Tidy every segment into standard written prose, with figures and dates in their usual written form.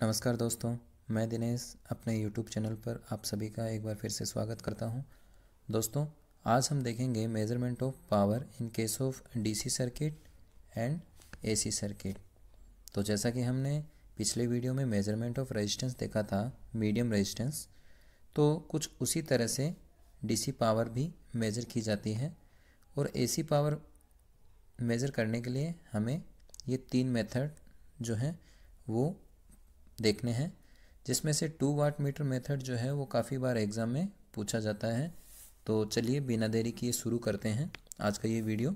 नमस्कार दोस्तों, मैं दिनेश अपने YouTube चैनल पर आप सभी का एक बार फिर से स्वागत करता हूं। दोस्तों, आज हम देखेंगे measurement of power in case of DC circuit and AC circuit. तो जैसा कि हमने पिछले वीडियो में मेजरमेंट ऑफ रेजिस्टेंस देखा था, मीडियम रेजिस्टेंस, तो कुछ उसी तरह से DC पावर भी मेज़र की जाती है। और AC पावर मेज़र करने के लिए हमें ये 3 मेथड जो हैं वो देखने हैं, जिसमें से 2 वाट मीटर मेथड जो है वो काफ़ी बार एग्ज़ाम में पूछा जाता है। तो चलिए बिना देरी किए शुरू करते हैं आज का ये वीडियो।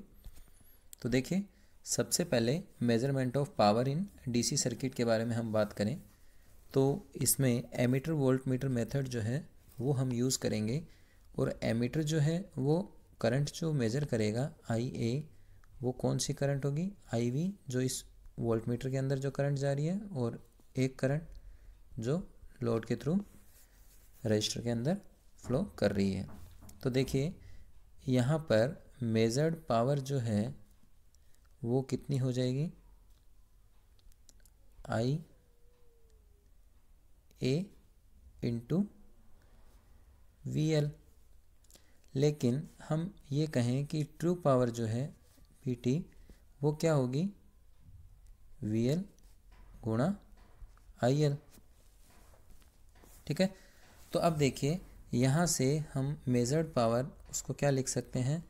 तो देखिए, सबसे पहले measurement of power in DC circuit के बारे में हम बात करें तो इसमें एमीटर वोल्ट मीटर मेथड जो है वो हम यूज़ करेंगे। और एमीटर जो है वो करंट जो मेज़र करेगा IA, वो कौन सी करंट होगी, IV, जो इस वोल्ट मीटर के अंदर जो करंट जा रही है, और एक करंट जो लोड के थ्रू रजिस्टर के अंदर फ्लो कर रही है। तो देखिए, यहाँ पर मेजर्ड पावर जो है वो कितनी हो जाएगी, IA इंटू VL। लेकिन हम ये कहें कि ट्रू पावर जो है PT, वो क्या होगी, VL गुणा IL। ठीक है। तो अब देखिए, यहाँ से हम मेजर्ड पावर उसको क्या लिख सकते हैं,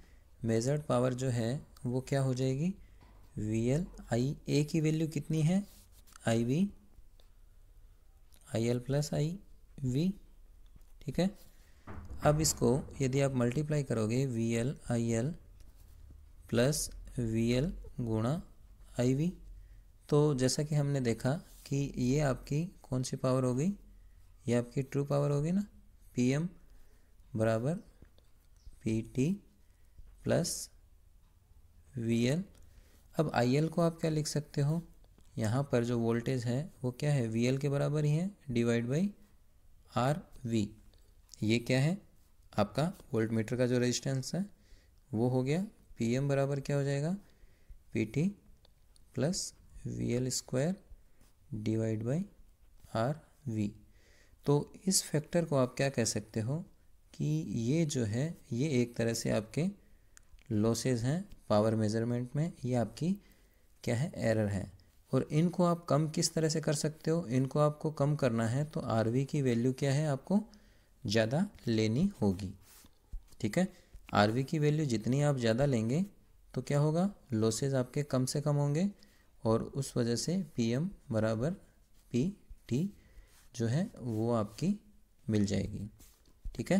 मेजर्ड पावर जो है वो क्या हो जाएगी, VL IA की वैल्यू कितनी है, IB IL प्लस IV। ठीक है। अब इसको यदि आप मल्टीप्लाई करोगे, VL IL प्लस VL गुणा IV, तो जैसा कि हमने देखा कि ये आपकी कौन सी पावर हो गई, ये आपकी ट्रू पावर होगी ना, PM बराबर PT प्लस VL। अब IL को आप क्या लिख सकते हो, यहाँ पर जो वोल्टेज है वो क्या है, VL के बराबर ही है, डिवाइड बाई RV। ये क्या है, आपका वोल्ट मीटर का जो रेजिस्टेंस है वो हो गया। PM बराबर क्या हो जाएगा, PT plus VL square divide by RV। तो इस फैक्टर को आप क्या कह सकते हो कि ये जो है ये एक तरह से आपके लॉसेस हैं पावर मेजरमेंट में, ये आपकी क्या है, एरर है। और इनको आप कम किस तरह से कर सकते हो, इनको आपको कम करना है तो RV की वैल्यू क्या है, आपको ज़्यादा लेनी होगी। ठीक है। RV की वैल्यू जितनी आप ज़्यादा लेंगे तो क्या होगा, लॉसेस आपके कम से कम होंगे, और उस वजह से PM बराबर PT जो है वो आपकी मिल जाएगी। ठीक है।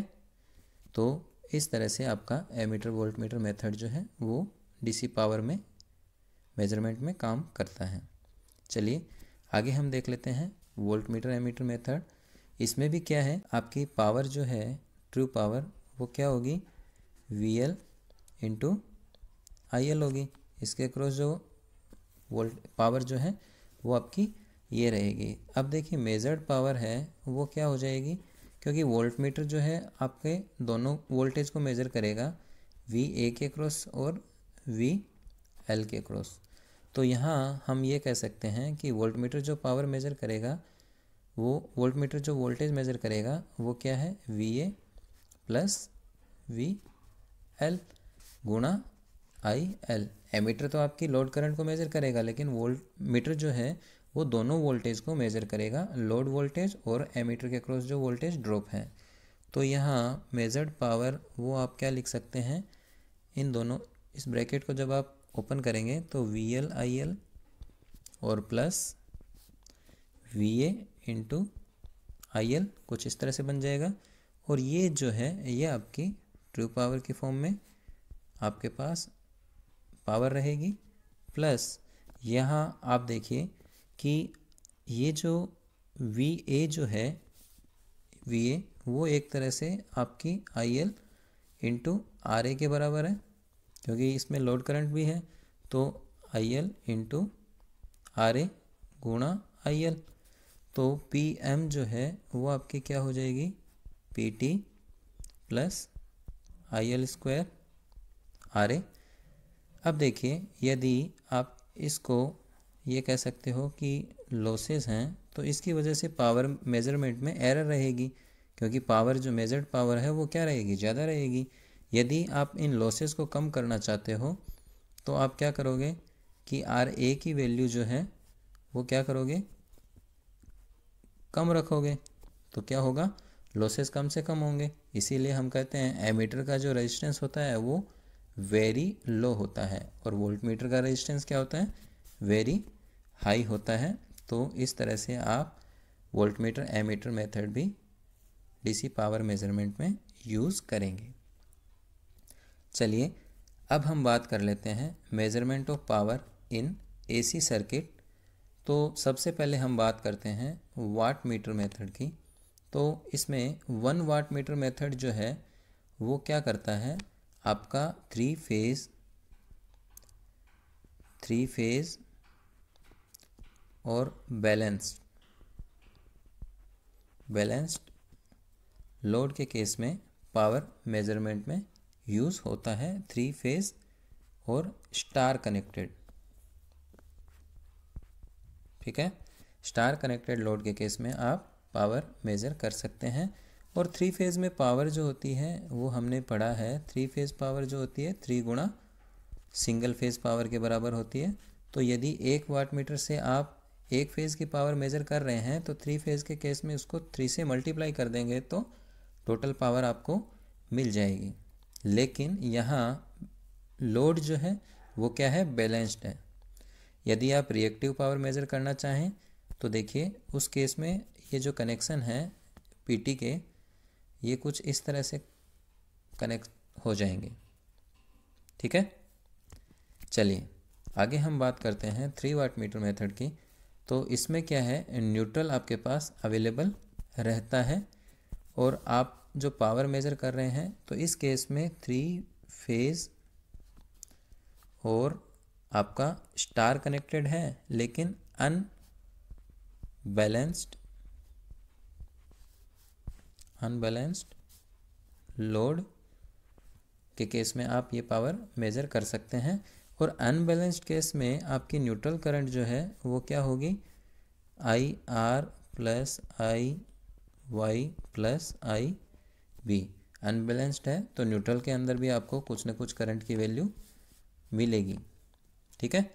तो इस तरह से आपका एमीटर वोल्ट मीटर मेथड जो है वो DC पावर में मेजरमेंट में काम करता है। चलिए आगे हम देख लेते हैं वोल्ट मीटर एमीटर मेथड। इसमें भी क्या है, आपकी पावर जो है ट्रू पावर वो क्या होगी, VL इंटू IL होगी। इसके क्रॉस जो वोल्ट पावर जो है वो आपकी ये रहेगी। अब देखिए, मेजर्ड पावर है वो क्या हो जाएगी, क्योंकि वोल्ट मीटर जो है आपके दोनों वोल्टेज को मेज़र करेगा, VA के क्रॉस और VL के क्रॉस। तो यहाँ हम ये कह सकते हैं कि वोल्ट मीटर जो पावर मेज़र करेगा, वो वोल्ट मीटर जो वोल्टेज मेज़र करेगा वो क्या है, VA प्लस VL गुणा IL। एमीटर तो आपकी लोड करंट को मेज़र करेगा, लेकिन वोल्ट मीटर जो है वो दोनों वोल्टेज को मेज़र करेगा, लोड वोल्टेज और एमीटर के क्रॉस जो वोल्टेज ड्रॉप है। तो यहाँ मेजर्ड पावर वो आप क्या लिख सकते हैं, इन दोनों, इस ब्रैकेट को जब आप ओपन करेंगे तो VL IL और प्लस VA इंटू IL कुछ इस तरह से बन जाएगा। और ये जो है ये आपकी ट्रू पावर की फॉर्म में आपके पास पावर रहेगी। प्लस यहाँ आप देखिए कि ये जो VA जो है, VA वो एक तरह से आपकी IL इंटू RA के बराबर है, क्योंकि इसमें लोड करंट भी है। तो IL इंटू RA गुणा IL। तो PM जो है वो आपकी क्या हो जाएगी, PT plus IL square RA। अब देखिए, यदि आप इसको ये कह सकते हो कि लॉसेस हैं, तो इसकी वजह से पावर मेजरमेंट में एरर रहेगी, क्योंकि पावर जो मेजर्ड पावर है वो क्या रहेगी, ज़्यादा रहेगी। यदि आप इन लॉसेस को कम करना चाहते हो तो आप क्या करोगे कि RA की वैल्यू जो है वो क्या करोगे, कम रखोगे, तो क्या होगा, लॉसेस कम से कम होंगे। इसीलिए हम कहते हैं एमीटर का जो रेजिस्टेंस होता है वो वेरी लो होता है और वोल्टमीटर का रेजिस्टेंस क्या होता है, वेरी हाई होता है। तो इस तरह से आप वोल्टमीटर एमीटर मेथड भी DC पावर मेजरमेंट में यूज़ करेंगे। चलिए अब हम बात कर लेते हैं measurement of power in AC circuit. तो सबसे पहले हम बात करते हैं वाट मीटर मेथड की। तो इसमें 1 वाट मीटर मेथड जो है वो क्या करता है, आपका थ्री फेज और बैलेंस्ड लोड के केस में पावर मेजरमेंट में यूज़ होता है, 3 फेज और स्टार कनेक्टेड। ठीक है, स्टार कनेक्टेड लोड के केस में आप पावर मेज़र कर सकते हैं। और 3 फेज़ में पावर जो होती है वो हमने पढ़ा है, 3 फेज़ पावर जो होती है 3 गुणा सिंगल फेज़ पावर के बराबर होती है। तो यदि 1 वाट मीटर से आप 1 फेज़ की पावर मेज़र कर रहे हैं तो 3 फेज़ के केस में उसको 3 से मल्टीप्लाई कर देंगे तो टोटल पावर आपको मिल जाएगी। लेकिन यहाँ लोड जो है वो क्या है, बैलेंस्ड है। यदि आप रिएक्टिव पावर मेज़र करना चाहें तो देखिए उस केस में ये जो कनेक्शन है PT के, ये कुछ इस तरह से कनेक्ट हो जाएंगे। ठीक है, चलिए आगे हम बात करते हैं 3 वाट मीटर मेथड की। तो इसमें क्या है, न्यूट्रल आपके पास अवेलेबल रहता है और आप जो पावर मेज़र कर रहे हैं तो इस केस में 3 फेज़ और आपका स्टार कनेक्टेड है लेकिन अनबैलेंस्ड लोड के केस में आप ये पावर मेज़र कर सकते हैं। और अनबैलेंस्ड केस में आपकी न्यूट्रल करंट जो है वो क्या होगी, IR plus IY plus IB। Unbalanced है तो न्यूट्रल के अंदर भी आपको कुछ न कुछ करंट की वैल्यू मिलेगी। ठीक है,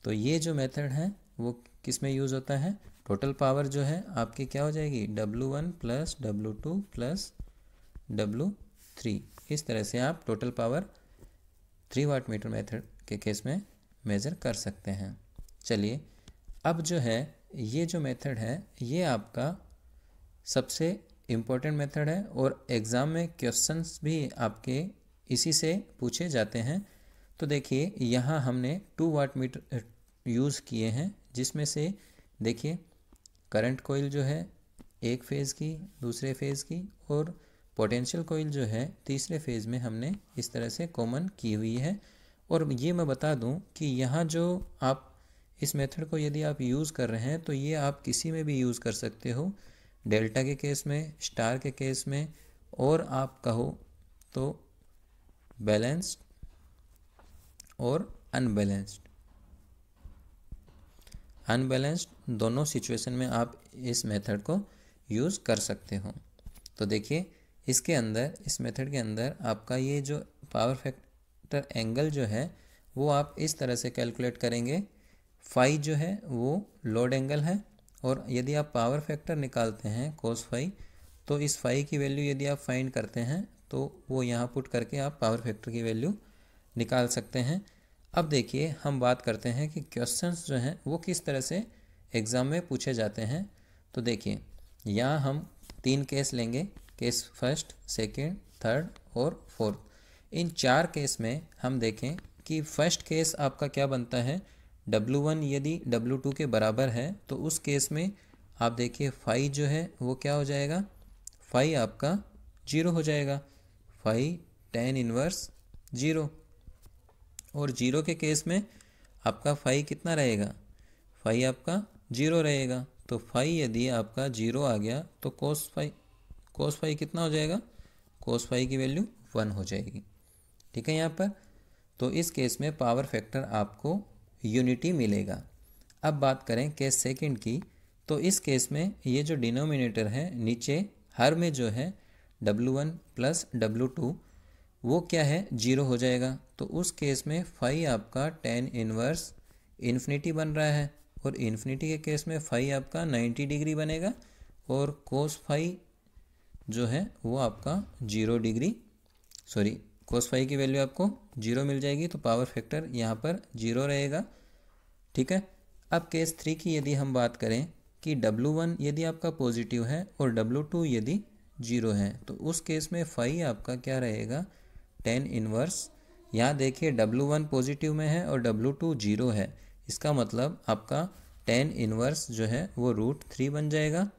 तो ये जो मेथड है वो किस में यूज़ होता है, टोटल पावर जो है आपकी क्या हो जाएगी, W1 plus W2 plus W3। इस तरह से आप total power 3 watt meter method के केस में मेज़र कर सकते हैं। चलिए अब जो है ये जो मेथड है ये आपका सबसे इम्पोर्टेंट मेथड है और एग्ज़ाम में क्वेश्चंस भी आपके इसी से पूछे जाते हैं। तो देखिए यहाँ हमने 2 वाट मीटर यूज़ किए हैं, जिसमें से देखिए करंट कोयल जो है एक फेज़ की, दूसरे फेज़ की, और पोटेंशियल कोयल जो है तीसरे फेज़ में हमने इस तरह से कॉमन की हुई है। और ये मैं बता दूं कि यहाँ जो आप इस मेथड को यदि आप यूज़ कर रहे हैं तो ये आप किसी में भी यूज़ कर सकते हो, डेल्टा के केस में, स्टार के केस में, और आप कहो तो बैलेंस्ड और अनबैलेंस्ड दोनों सिचुएशन में आप इस मेथड को यूज़ कर सकते हो। तो देखिए इसके अंदर, इस मेथड के अंदर आपका ये जो पावर फैक्टर एंगल जो है वो आप इस तरह से कैलकुलेट करेंगे, फाई जो है वो लोड एंगल है, और यदि आप पावर फैक्टर निकालते हैं कोस फाई, तो इस फाई की वैल्यू यदि आप फाइंड करते हैं तो वो यहाँ पुट करके आप पावर फैक्टर की वैल्यू निकाल सकते हैं। अब देखिए हम बात करते हैं कि क्वेश्चंस जो हैं वो किस तरह से एग्ज़ाम में पूछे जाते हैं। तो देखिए यहाँ हम 3 केस लेंगे, केस फर्स्ट, सेकंड, थर्ड और फोर्थ। इन 4 केस में हम देखें कि फर्स्ट केस आपका क्या बनता है, W1 यदि W2 के बराबर है तो उस केस में आप देखिए फाई जो है वो क्या हो जाएगा, फाई आपका 0 हो जाएगा, फाई tan इनवर्स 0। और 0 के केस में आपका फाई कितना रहेगा, फाई आपका 0 रहेगा। तो फाई यदि आपका 0 आ गया तो कोस फाई कितना हो जाएगा, कोस फाई की वैल्यू 1 हो जाएगी। ठीक है यहाँ पर, तो इस केस में पावर फैक्टर आपको यूनिटी मिलेगा। अब बात करें केस सेकंड की, तो इस केस में ये जो डिनोमिनेटर है नीचे हर में जो है W1 प्लस W2 वो क्या है, 0 हो जाएगा। तो उस केस में फाई आपका tan इनवर्स इन्फिनिटी बन रहा है, और इन्फिनिटी के केस में फाई आपका 90 डिग्री बनेगा, और कोस फाई जो है वो आपका 0 डिग्री, सॉरी कोस फाई की वैल्यू आपको 0 मिल जाएगी। तो पावर फैक्टर यहाँ पर 0 रहेगा। ठीक है। अब केस 3 की यदि हम बात करें कि W1 यदि आपका पॉजिटिव है और W2 यदि 0 है, तो उस केस में फाई आपका क्या रहेगा, tan इनवर्स। यहाँ देखिए W1 पॉजिटिव में है और W2 0 है, इसका मतलब आपका tan इनवर्स जो है वो √3 बन जाएगा,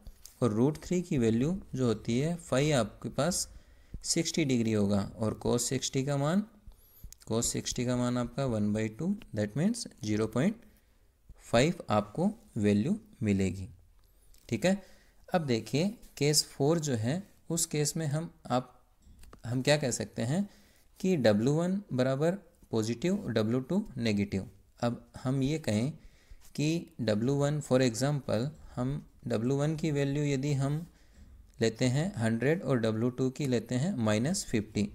और √3 की वैल्यू जो होती है फाई आपके पास 60 डिग्री होगा, और cos 60 का मान आपका 1/2, दैट मीन्स 0.5 आपको वैल्यू मिलेगी। ठीक है। अब देखिए केस 4 जो है, उस केस में हम क्या कह सकते हैं कि W1 बराबर पॉजिटिव, W2 नेगेटिव। अब हम ये कहें कि W1 फॉर एग्ज़ाम्पल, हम W1 की वैल्यू यदि हम लेते हैं 100 और W2 की लेते हैं -50,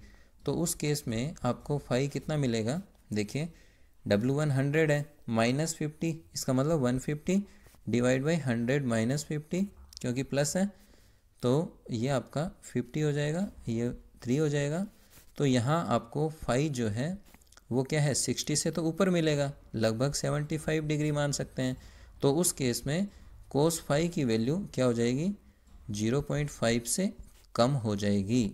तो उस केस में आपको फाई कितना मिलेगा, देखिए W1 100 है, -50 इसका मतलब 150 डिवाइड बाई 100 -50, क्योंकि प्लस है तो ये आपका 50 हो जाएगा, ये 3 हो जाएगा। तो यहाँ आपको फाई जो है वो क्या है, 60 से तो ऊपर मिलेगा, लगभग 75 डिग्री मान सकते हैं। तो उस केस में कोस फाई की वैल्यू क्या हो जाएगी, 0.5 से कम हो जाएगी,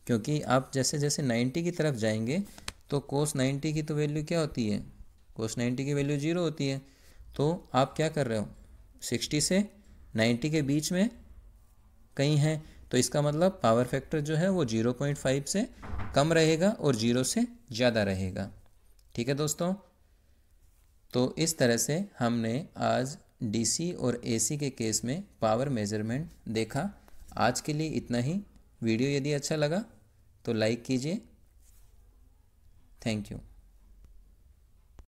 क्योंकि आप जैसे जैसे 90 की तरफ जाएंगे तो कोस 90 की तो वैल्यू क्या होती है, कोस 90 की वैल्यू 0 होती है। तो आप क्या कर रहे हो, 60 से 90 के बीच में कहीं है, तो इसका मतलब पावर फैक्टर जो है वो 0.5 से कम रहेगा और 0 से ज़्यादा रहेगा। ठीक है दोस्तों, तो इस तरह से हमने आज DC और AC के केस में पावर मेजरमेंट देखा। आज के लिए इतना ही। वीडियो यदि अच्छा लगा तो लाइक कीजिए। Thank you.